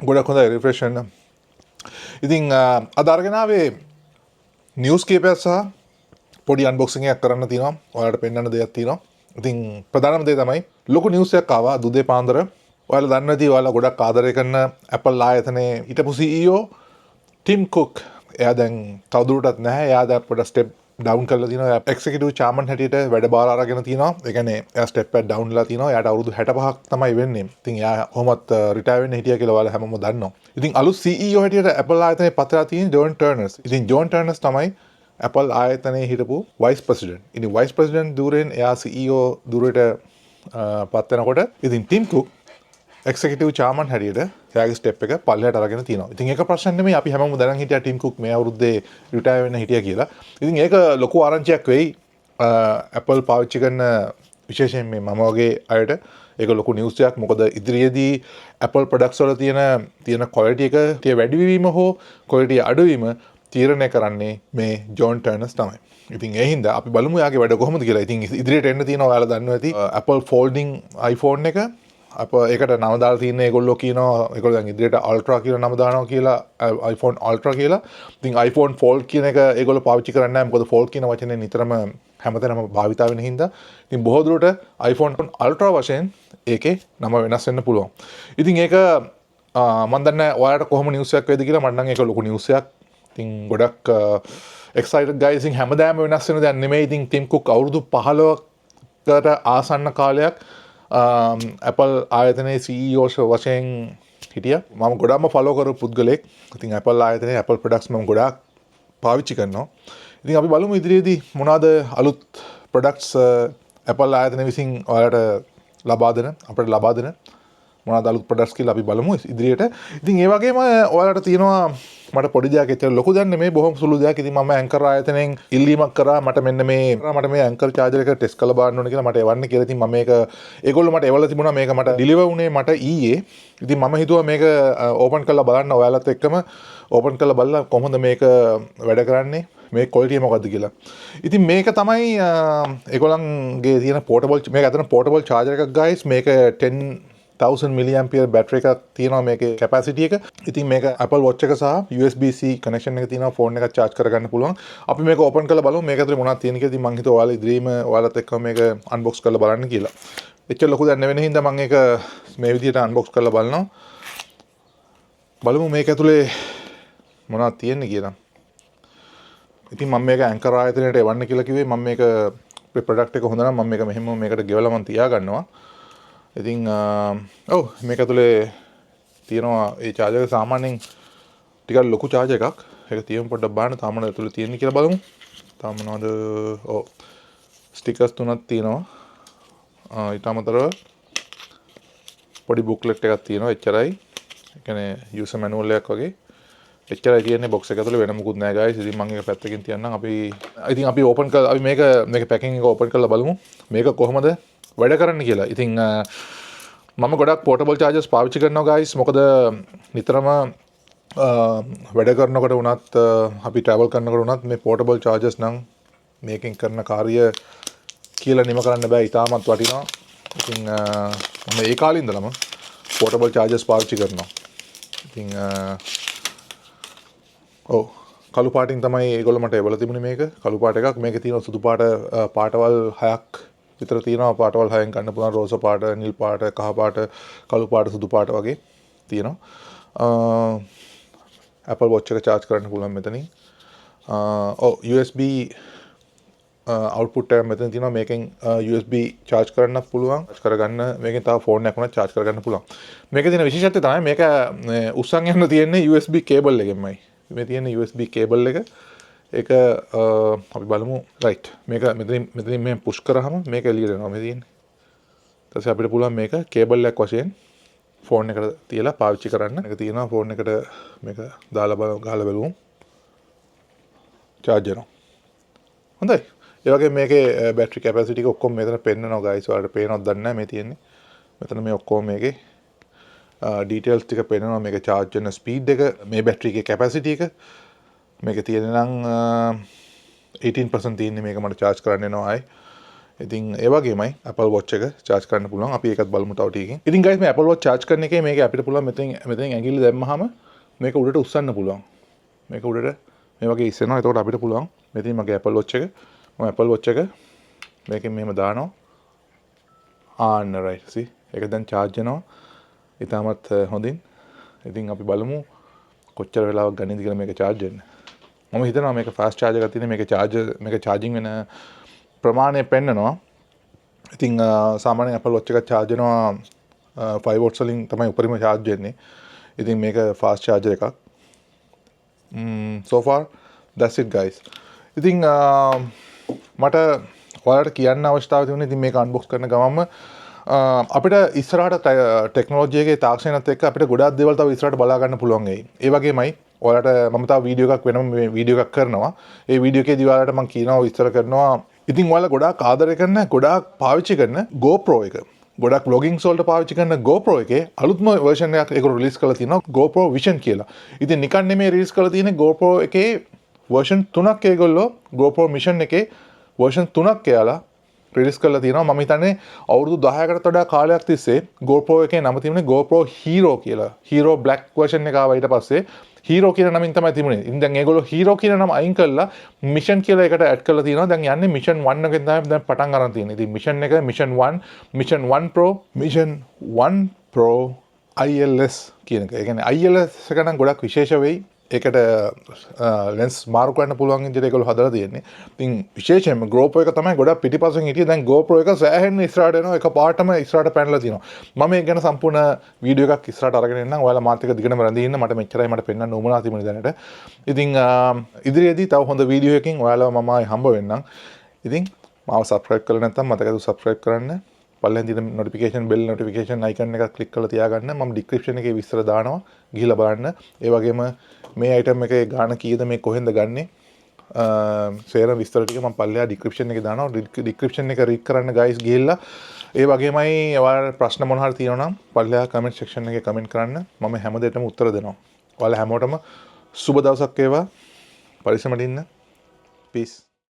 ගොඩක් හොඳයි රිෆ්‍රෙෂ් වෙන්න. ඉතින් අද අරගෙන ආවේ නිවුස් කීපයක් සහ පොඩි අන්බොක්සිං එකක් කරන්න තියෙනවා. ඔයාලට පෙන්වන්න දෙයක් තියෙනවා. ඉතින් ප්‍රධානම දේ තමයි ලොකු නිවුස් එකක් ආවා දුදේ පාන්දර. ඔයාලා දන්නේ නැති ඔයාලා ගොඩක් ආදරය කරන Apple ආයතනයේ හිටපු CEO ටිම් කුක් එයා දැන් තවදුරටත් නැහැ. එයා දැන් පොඩ ස්ටෙප් ඩවුන් කරලා තියෙනවා. එක්සිකියුටිව් චාර්මන් හැටියට වැඩබාර අරගෙන තියෙනවා. ඒ කියන්නේ එයා ස්ටෙප් එක ඩවුන් වෙලා තියෙනවා. එයාට අවුරුදු 65ක් තමයි වෙන්නේ. ඉතින් එයා කොහොමත් රිටයර් වෙන්න හිටියා කියලා ඔයාලා හැමෝම දන්නවා. ඉතින් අලුත් CEO හැටියට Apple ආයතනයේ පත්‍රලා තියෙන ජෝන් ටර්නර්ස්. ඉතින් ජෝන් ටර්නර්ස් තමයි Apple ආයතනයේ හිටපු වයිස් ප්‍රෙසිඩන්ට්. ඉතින් වයිස් ප්‍රෙසිඩන්ට් ධුරයෙන් එයා CEO ධුරයට පත් වෙනකොට ඉතින් ටිම් කුක් එක්සිකියුටිව් චාර්මන් හැටියට එයාගේ ස්ටෙප් එක පල්ලෙහාට අරගෙන තියෙනවා. ඉතින් ඒක ප්‍රශ්න නෙමෙයි. අපි හැමෝම දැනන් හිටියා ටිම් කුක් මේ අවුරුද්දේ රිටයර් වෙන්න හිටියා කියලා. ඉතින් ඒක ලොකු ආරංචියක් වෙයි Apple පාවිච්චි කරන විශේෂයෙන් මේ මම වගේ අයට. ඒක ලොකු නිවුස් එකක්. මොකද ඉදිරියේදී Apple products වල තියෙන quality එක වැඩි වීම හෝ quality අඩු වීම තීරණය කරන්නේ මේ ජෝන් ටර්නර්ස් තමයි. ඉතින් ඒ හින්දා අපි බලමු යාගේ වැඩ කොහොමද කියලා. ඉතින් ඉදිරියට එන්න තියෙනවා ඔයාලා දන්නවා ඇති Apple folding iPhone එක අප ඒකට නම දාලා තියෙන ඒගොල්ලෝ කියනවා ඒගොල්ලෝ දැන් ඉදිරියට Ultra කියලා නම දානවා කියලා iPhone Ultra කියලා. ඉතින් iPhone Fold කියන එක ඒගොල්ලෝ පාවිච්චි කරන්නේ නැහැ. මොකද Fold කියන වචනේ නිතරම හැමතැනම භාවිතා වෙන හින්දා. ඉතින් බොහෝ දුරට iPhone Ultra වශයෙන් ඒකේ නම වෙනස් වෙන්න පුළුවන්. ඉතින් ඒක මම දන්නේ ඔයාලට කොහොම නිවුස් එකක් වේද කියලා. මට නම් ඒක ලොකු නිවුස් එකක්. ඉතින් ගොඩක් excited guys. ඉතින් හැමදාම වෙනස් වෙන දෙයක් නෙමෙයි. ඉතින් ටිම් කුක් අවුරුදු 15කට ආසන්න කාලයක් Apple ආයතනයේ CEO වශයෙන් හිටියා. මම ගොඩක්ම ෆලෝ කරපු පුද්ගලෙක්. ඉතින් Apple ආයතනයේ Apple products මම ගොඩාක් පාවිච්චි කරනවා. ඉතින් අපි බලමු ඉදිරියේදී මොනවාද අලුත් products Apple ආයතනය විසින් ඔයාලට අපිට ලබා දෙන මොනවාද අලුත් products කියලා අපි බලමු ඉදිරියට. ඉතින් ඒ වගේම ඔයාලට තියෙනවා මට පොඩි දෙයක් එච්චර ලොකු දෙයක් නෙමෙයි බොහොම සුළු දෙයක්. ඉතින් මම ඇන්කර් ආයතනයෙන් ඉල්ලීමක් කරා මට මෙන්න මේ ඇන්කර් චාර්ජර් එක ටෙස්ට් කරලා බලන්න ඕනේ කියලා මට එවන්න කියලා. ඉතින් මම මේක ඒගොල්ලෝ මට එවලා තිබුණා. මේක මට ඩිලිවර් වුණේ මට ඊයේ. ඉතින් මම හිතුවා මේක ඕපන් කරලා බලන්න ඔයාලත් එක්කම ඕපන් කරලා බලලා කොහොමද මේක වැඩ කරන්නේ මේ quality මොකද්ද කියලා. ඉතින් මේක තමයි ඒගොල්ලන්ගේ තියෙන portable මේක අතන portable charger එකක් guys. මේක 10,000 milliampere battery එකක් තියෙනවා මේකේ capacity එක. ඉතින් මේක Apple Watch එක සහ USB-C connection එක තියෙනවා phone එක charge කරගන්න පුළුවන්. අපි මේක open කරලා බලමු මේක ඇතුලේ මොනවද තියෙන කියලා. ඉතින් මම හිතුවා ඔයාලා ඉදිරියේම ඔයාලත් එක්කම මේක unbox කරලා බලන්න කියලා. එච්චර ලොකු දෙයක් නෙවෙයි හින්දා මම ඒක මේ විදිහට unbox කරලා බලනවා. බලමු මේක ඇතුලේ මොනවද තියෙන්නේ කියලා. ඉතින් මම මේක ඇන්කර් ආයතනයට එවන්න කියලා කිව්වේ. මම මේක ප්‍රොඩක්ට් එක හොඳ නම් මම මේක මෙහෙම මේකට ගෙවලා මම තියා ගන්නවා. ඉතින් ඔව් මේක ඇතුලේ තියෙනවා ඒ charger එක සාමාන්‍යයෙන් ටිකක් ලොකු charger එකක්. ඒක තියමු පොඩ්ඩක් බලන්න තාම මොනවද ඇතුලේ තියෙන්නේ කියලා බලමු. තාම මොනවද ඔව් ස්ටිකර්ස් තුනක් තියෙනවා. ඊට අමතරව පොඩි බුක්ලට් එකක් තියෙනවා එච්චරයි. ඒ කියන්නේ user manual එකක් වගේ. එච්චරයි තියෙන්නේ box එක ඇතුලේ වෙන මොකුත් නැහැ guys. ඉතින් මම ඒක පැත්තකින් තියන්නම්. අපි open කරලා අපි මේක packing එක open කරලා බලමු. මේක කොහොමද වැඩ කරන්න කියලා. ඉතින් මම ගොඩක් portable chargers පාවිච්චි කරනවා guys. මොකද නිතරම වැඩ කරනකොට වුණත් අපි travel කරනකොට වුණත් මේ portable chargers නම් මේකෙන් කරන කාර්ය කියලා නිම කරන්න බෑ. ඉතාමත් වටිනවා. ඉතින් මම ඒ කාලේ ඉඳලම portable chargers පාවිච්චි කරනවා. ඉතින් ඔව් කළු පාටින් තමයි ඒගොල්ලෝ මට එවලා තිබුණේ මේක. කළු පාට එකක්. මේකේ තියෙන සුදු පාටවල් 6ක් විතර තියෙනවා. පාටවල් 6න් ගන්න පුළුවන්. රෝස පාට, නිල් පාට, කහ පාට, කළු පාට, සුදු පාට වගේ තියෙනවා. Apple Watch එක charge කරන්න පුළුවන් මෙතනින්. USB output එක මෙතන තියෙනවා. මේකෙන් USB charge කරන්න පුළුවන්. charge කරගන්න මේකෙන් තව phone එකක් උනත් charge කරගන්න පුළුවන්. මේකේ තියෙන විශේෂත්වය තමයි මේක උස්සන් යන්න තියෙන්නේ USB cable එකෙන්මයි. මේ තියෙන USB cable එක ඒක අපි බලමු right මේක මෙතනින් මේ push කරාම මේක එළියට එනවා මේ තියෙන්නේ. ඊට පස්සේ අපිට පුළුවන් මේක cable එකක් වශයෙන් phone එකට තියලා පාවිච්චි කරන්න. මේක තියෙනවා phone එකට මේක දාලා ගහලා බලමු. charge වෙනවා. හොඳයි. ඒ වගේ මේකේ battery capacity එක ඔක්කොම මෙතන පෙන්නනවා guys. ඔයාලට පේනවද දන්නේ නැහැ මේ තියෙන්නේ. මෙතන මේ ඔක්කොම මේකේ details ටික පෙන්නනවා. මේක charge වෙන speed එක, මේ battery එකේ capacity එක. මේක තියෙන නම් 18% තියෙන්නේ මේක මට charge කරන්න එනවා ආයි. ඉතින් ඒ වගේමයි Apple Watch එක charge කරන්න පුළුවන්. අපි ඒකත් බලමු තව ටිකකින්. ඉතින් guys මේ Apple Watch charge කරන එකේ මේක අපිට පුළුවන් මෙතෙන් ඇඟිල්ල දැම්මහම මේක උඩට උස්සන්න පුළුවන්. මේක උඩට මේ වගේ ඉස්සෙනවා. එතකොට අපිට පුළුවන් මෙතන මගේ Apple Watch එක මම Apple Watch එක මේකෙන් මෙහෙම දානවා. ආන්න right see. ඒක දැන් charge වෙනවා. ඉතාමත් හොඳින්. ඉතින් අපි බලමු කොච්චර වෙලාවක් ගන්නද කියලා මේක charge වෙන්න. මම හිතනවා මේක fast charge එකක් තියෙන මේක charging වෙන ප්‍රමාණය පෙන්නනවා. ඉතින් සාමාන්‍යයෙන් Apple Watch එක charge වෙනවා 5 watts වලින් තමයි උපරිම charge වෙන්නේ. ඉතින් මේක fast charger එකක්. So far that's it guys. ඉතින් මට ඔයාලට කියන්න අවස්ථාව තිබුණේ ඉතින් මේක unbox කරන ගමන්ම අපිට ඉස්සරහට ටෙක්නොලොජි එකේ තාක්ෂණයත් එක්ක අපිට ගොඩාක් දේවල් තව ඉස්සරහට බලා ගන්න පුළුවන් වෙයි. ඒ වගේමයි ඔයාලට මම තව වීඩියෝ එකක් වෙනම මේ වීඩියෝ එකක් කරනවා. ඒ වීඩියෝ එකේදී ඔයාලට මම කියනවා විස්තර කරනවා. ඉතින් ඔයාලා ගොඩාක් ආදරය කරන ගොඩාක් පාවිච්චි කරන GoPro එක. ගොඩක් vlogging වලට පාවිච්චි කරන GoPro එකේ අලුත්ම version එකක් ඒක රිලීස් කරලා තියෙනවා GoPro Vision කියලා. ඉතින් නිකන් නෙමෙයි රිලීස් කරලා තියෙන්නේ GoPro එකේ version 3ක් ඒගොල්ලෝ GoPro Mission එකේ version 3ක් කියලා රිලීස් කරලා තියෙනවා. මම හිතන්නේ අවුරුදු 10කට වඩා කාලයක් තිස්සේ GoPro එකේ නම තිබුණේ GoPro Hero කියලා. Hero Black version එක ආවා ඊට පස්සේ Hero කියන නමින් තමයි තිබුණේ. ඉතින් දැන් ඒගොල්ලෝ Hero කියන නම අයින් කරලා Mission කියලා එකට ඇඩ් කරලා තියෙනවා. දැන් යන්නේ Mission 1 එකෙන් තමයි දැන් පටන් ගන්න තියෙන්නේ. ඉතින් Mission එක Mission 1, Mission 1 Pro, Mission 1 Pro ILS කියන එක. ඒ කියන්නේ ILS එක නම් ගොඩක් විශේෂ වෙයි. ඒකට ලෙන්ස් මාරු කරන්න පුළුවන් විදිහට ඒගොල්ලෝ හදලා තියෙන්නේ. ඉතින් විශේෂයෙන්ම GoPro එක තමයි ගොඩක් පිටිපස්සෙන් හිටියේ. දැන් GoPro එක සෑහෙන ඉස්සරහට එනවා. එකපාරටම ඉස්සරහට පැනලා තියෙනවා. මම ඒක ගැන සම්පූර්ණ වීඩියෝ එකක් ඉස්සරහට අරගෙන එන්නම්. ඔයාලා මාත් එක්ක දිගටම රැඳී ඉන්න. මට මෙච්චරයි මට පෙන්වන්න උවමනා තිබුණේ දැනට. ඉතින් ඉදිරියේදී තව හොඳ වීඩියෝ එකකින් ඔයාලා මම ආයි හම්බ වෙන්නම්. ඉතින් මාව subscribe කරලා නැත්නම් මතකද subscribe කරන්න. පල්ලෙන් තියෙන notification bell notification icon එක click කරලා තියාගන්න. මම description එකේ විස්තර දානවා. ගිහිල්ලා බලන්න. ඒ වගේම මේ item එකේ ගාණ කීයද මේ කොහෙන්ද ගන්නෙ? සේරම විස්තර ටික මම පල්ලෙහා description එකේ දානවා. description එක read කරන්න guys ගිහිල්ලා. ඒ වගේමයි ඔයාලා ප්‍රශ්න මොන හරි තියෙනවා නම් පල්ලෙහා comment section එකේ comment කරන්න. මම හැම දෙයකටම උත්තර දෙනවා. ඔයාලා හැමෝටම සුබ දවසක් වේවා. පරිස්සමට ඉන්න. peace.